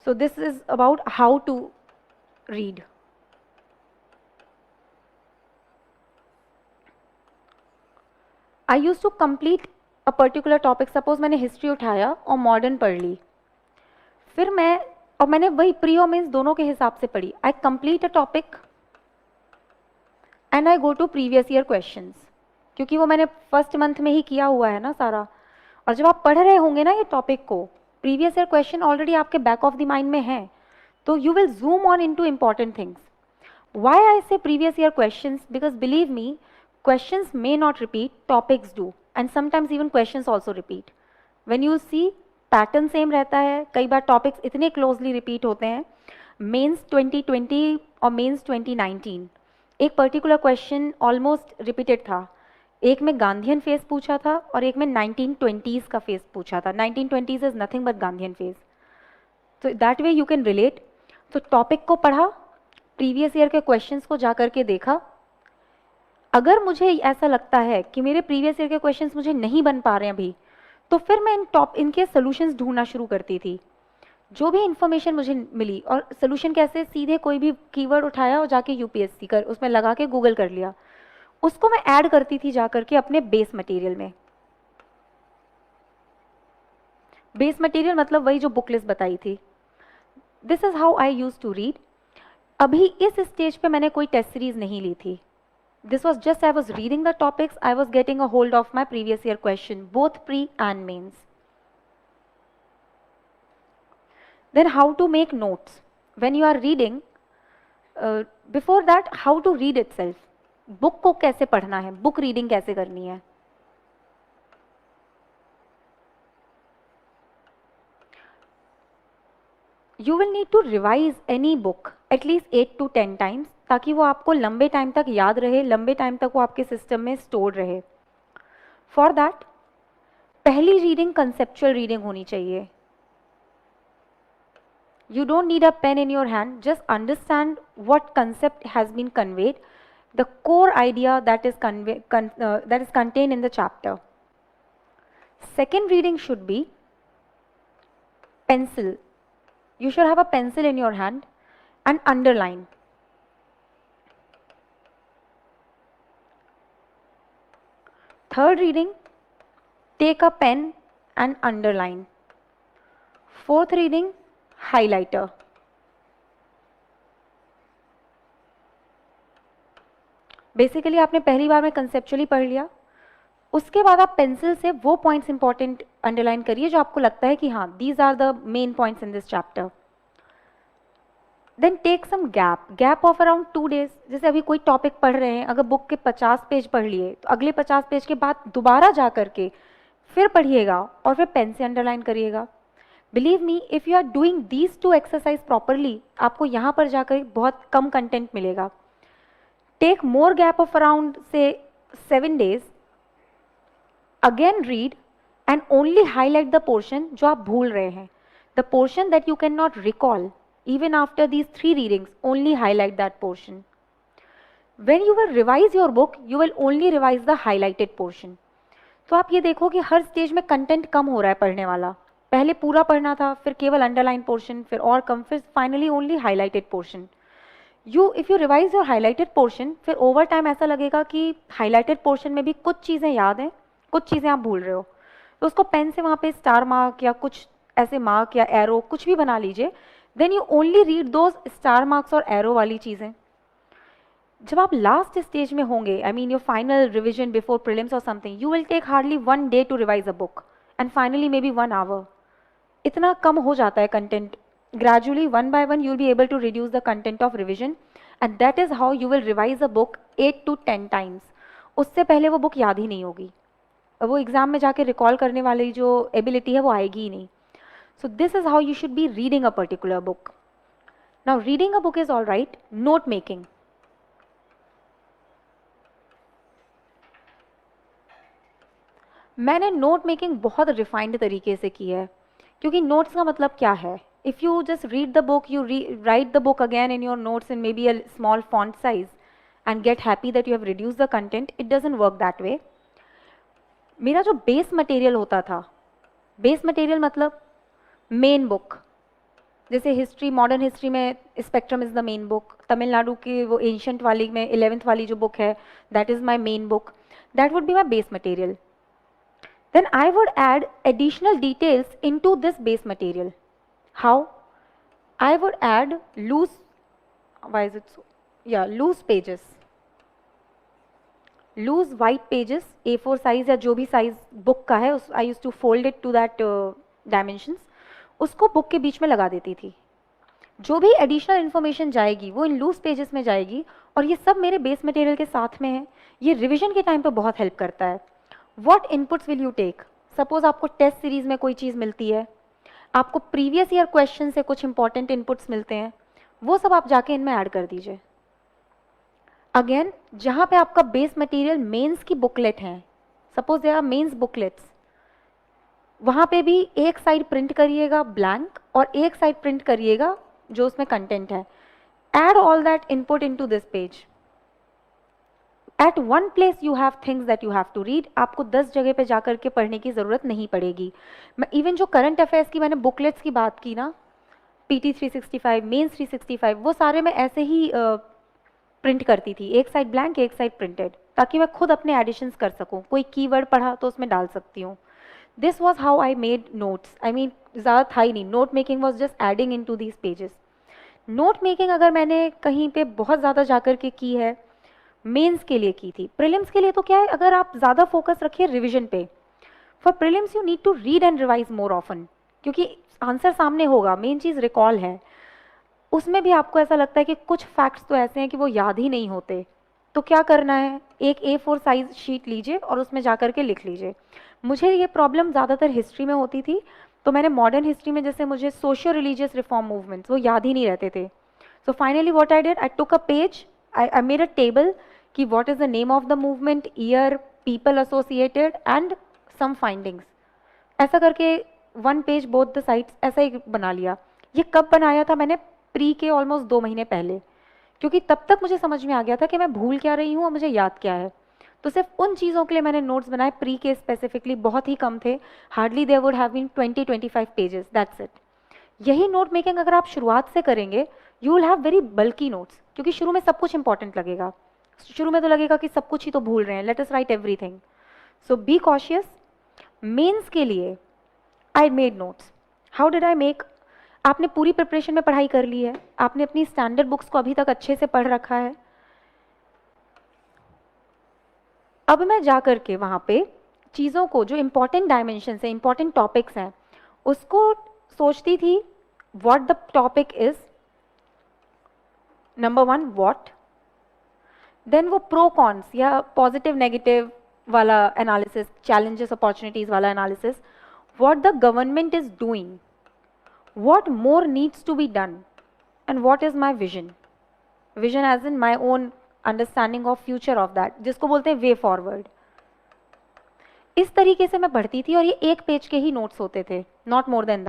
So this is about how to read. I used to complete a particular topic. Suppose मैंने history उठाया और modern पढ़ ली, फिर मैंने वही प्री और मेंस दोनों के हिसाब से पढ़ी. I complete a topic and I go to previous year questions, क्योंकि वो मैंने फर्स्ट मंथ में ही किया हुआ है ना सारा. और जब आप पढ़ रहे होंगे ना ये टॉपिक को, प्रीवियस ईयर क्वेश्चन ऑलरेडी आपके बैक ऑफ द माइंड में है, तो you will zoom on into important things. Why I say previous year questions? Because believe me, questions may not repeat, topics do, and sometimes even questions also repeat. When you see pattern same रहता है, कई बार topics इतने closely repeat होते हैं. Mains 2020 और mains 2019 एक particular question almost repeated था. एक में गांधीयन फेज पूछा था और एक में 1920s का फेज पूछा था. 1920s is nothing but Gandhian phase. तो that way you can relate. तो टॉपिक को पढ़ा, प्रीवियस ईयर के क्वेश्चंस को जा करके देखा. अगर मुझे ऐसा लगता है कि मेरे प्रीवियस ईयर के क्वेश्चंस मुझे नहीं बन पा रहे हैं अभी, तो फिर मैं इनके सॉल्यूशंस ढूंढना शुरू करती थी. जो भी इंफॉर्मेशन मुझे मिली, और सॉल्यूशन कैसे, सीधे कोई भी कीवर्ड उठाया और जाके यूपीएससी कर उसमें लगा के गूगल कर लिया, उसको मैं ऐड करती थी जा करके अपने बेस मटेरियल में. बेस मटेरियल मतलब वही जो बुक लिस्ट बताई थी. This is how I use to read. अभी इस स्टेज पे मैंने कोई टेस्ट सीरीज नहीं ली थी. This was just I was reading the topics, I was getting a hold of my previous year question, both pre and mains. Then how to make notes when you are reading. Before that, how to read itself. Book को कैसे पढ़ना है, book reading कैसे करनी है. You will need to revise any book at least 8 to 10 times, ताकि वो आपको लंबे टाइम तक याद रहे, लंबे टाइम तक वो आपके सिस्टम में स्टोर रहे. फॉर दैट, पहली रीडिंग कंसेप्चुअल रीडिंग होनी चाहिए. You don't need a pen in your hand, just understand what concept has been conveyed, the core idea that is contained in the chapter. Second reading should be pencil. You should have a pencil in your hand and underline. Third reading, take a pen and underline. Fourth reading, highlighter. Basically आपने पहली बार में conceptually पढ़ लिया, उसके बाद आप pencil से वो पॉइंट्स इंपॉर्टेंट अंडरलाइन करिए जो आपको लगता है कि हाँ, these are the main points in this chapter. Then take some gap of around 2 days. जैसे अभी कोई टॉपिक पढ़ रहे हैं, अगर बुक के 50 पेज पढ़ लिए, तो अगले 50 पेज के बाद दोबारा जा करके फिर पढ़िएगा और फिर पेन से अंडरलाइन करिएगा. Believe me, if you are doing these 2 exercise properly, आपको यहाँ पर जाकर बहुत कम कंटेंट मिलेगा. Take more gap of around से 7 days. Again read and only highlight the portion जो आप भूल रहे हैं. The portion that you can not recall even after these 3 readings, only highlight that portion. When you will revise your book, you will only revise the highlighted portion. तो आप ये देखो कि हर स्टेज में कंटेंट कम हो रहा है पढ़ने वाला. पहले पूरा पढ़ना था, फिर केवल अंडरलाइन पोर्शन, फिर और कम, फिर finally only highlighted portion. If you revise your highlighted portion, फिर ओवर टाइम ऐसा लगेगा कि हाईलाइटेड पोर्शन में भी कुछ चीज़ें याद हैं, कुछ चीज़ें आप भूल रहे हो. तो उसको पेन से वहाँ पे स्टार मार्क या कुछ ऐसे मार्क या एरो कुछ भी बना लीजिए. Then you only read those star marks और एरो वाली चीज़ें. जब आप लास्ट स्टेज में होंगे, I mean your final revision before prelims और something, you will take hardly 1 day to revise a book and finally maybe 1 hour. इतना कम हो जाता है content. Gradually 1 by 1 you will be able to reduce the content of revision, and that is how you will revise a book 8 to 10 times. उससे पहले वो book याद ही नहीं होगी, वो एग्जाम में जाके रिकॉल करने वाली जो एबिलिटी है वो आएगी ही नहीं. So this is how you should be reading a particular book. Now reading a book is all right. Note making. मैंने नोट मेकिंग बहुत रिफाइंड तरीके से की है, क्योंकि नोट्स का मतलब क्या है. If you just read the book, you right the book again in your notes in may be a small font size and gate happy that you have reduce the content, it doesn't work that way. मेरा जो base material होता था, base material मतलब main book, जैसे history, modern history में spectrum is the main book, Tamil Nadu की वो ancient वाली में 11th वाली जो बुक है, that is my main book, that would be my base material. Then I would add additional details into this base material. How? I would add loose, why is it so? Yeah, loose pages. Loose white pages, A4 size या जो भी size book का है, I used to fold it to that dimensions. उसको book के बीच में लगा देती थी. जो भी additional information जाएगी वो इन loose pages में जाएगी और ये सब मेरे base material के साथ में है. ये revision के टाइम पे बहुत help करता है. What inputs will you take? Suppose आपको टेस्ट सीरीज में कोई चीज़ मिलती है, आपको प्रीवियस ईयर क्वेश्चन से कुछ इंपॉर्टेंट इनपुट्स मिलते हैं, वो सब आप जाके इनमें ऐड कर दीजिए. अगेन, जहाँ पे आपका बेस मटेरियल मेंस की बुकलेट है, suppose they are mains booklets, वहाँ पे भी एक साइड प्रिंट करिएगा ब्लैंक और एक साइड प्रिंट करिएगा जो उसमें कंटेंट है. Add all that input into this page. At one place you have things that you have to read. आपको 10 जगह पे जाकर के पढ़ने की ज़रूरत नहीं पड़ेगी. मैं इवन जो करंट अफेयर्स की मैंने बुकलेट्स की बात की ना, PT 365, मेंस 365, वो सारे मैं ऐसे ही प्रिंट करती थी, एक साइड ब्लैंक एक साइड प्रिंटेड, ताकि मैं खुद अपने एडिशंस कर सकूँ. कोई कीवर्ड पढ़ा तो उसमें डाल सकती हूँ. This was how I made notes. I mean ज़्यादा था ही नहीं, note making was just adding in to these pages. Note making अगर मैंने कहीं पे बहुत ज़्यादा जाकर के की है, मेंस के लिए की थी. प्रीलिम्स के लिए तो क्या है, अगर आप ज़्यादा फोकस रखिए रिवीजन पे. For prelims you need to read and revise more often, क्योंकि आंसर सामने होगा, मेन चीज़ रिकॉल है. उसमें भी आपको ऐसा लगता है कि कुछ फैक्ट्स तो ऐसे हैं कि वो याद ही नहीं होते, तो क्या करना है, एक A4 साइज शीट लीजिए और उसमें जाकर के लिख लीजिए. मुझे ये प्रॉब्लम ज़्यादातर हिस्ट्री में होती थी, तो मैंने मॉडर्न हिस्ट्री में जैसे मुझे सोशियो रिलीजियस रिफॉर्म मूवमेंट्स वो याद ही नहीं रहते थे. So finally what I did, I took a page, I made a table कि what is the name of the movement, year, people associated and some findings. ऐसा करके one page both the sides ऐसा ही बना लिया. ये कब बनाया था मैंने, प्री के ऑलमोस्ट 2 महीने पहले, क्योंकि तब तक मुझे समझ में आ गया था कि मैं भूल क्या रही हूँ और मुझे याद क्या है. तो सिर्फ उन चीज़ों के लिए मैंने नोट्स बनाए, प्री के स्पेसिफिकली बहुत ही कम थे, hardly there would have been 20-25 pages, that's it. यही नोट मेकिंग अगर आप शुरुआत से करेंगे, you will have very bulky notes, क्योंकि शुरू में सब कुछ इंपॉर्टेंट लगेगा. शुरू में तो लगेगा कि सब कुछ ही तो भूल रहे हैं, let us write everything. So be cautious. Mains के लिए I made notes. How did I make, आपने पूरी प्रिपरेशन में पढ़ाई कर ली है, आपने अपनी स्टैंडर्ड बुक्स को अभी तक अच्छे से पढ़ रखा है. अब मैं जा करके वहाँ पे चीज़ों को, जो इंपॉर्टेंट डायमेंशन है, इंपॉर्टेंट टॉपिक्स हैं, उसको सोचती थी. What the topic is, number 1 what, then वो प्रो कॉन्स या पॉजिटिव नेगेटिव वाला एनालिसिस, चैलेंजेस अपॉर्चुनिटीज वाला analysis, what the government is doing, what more needs to be done, and what is my vision. Vision as in my own understanding of future of that, जिसको बोलते हैं way forward. इस तरीके से मैं पढ़ती थी और ये एक पेज के ही नोट्स होते थे, नॉट मोर देन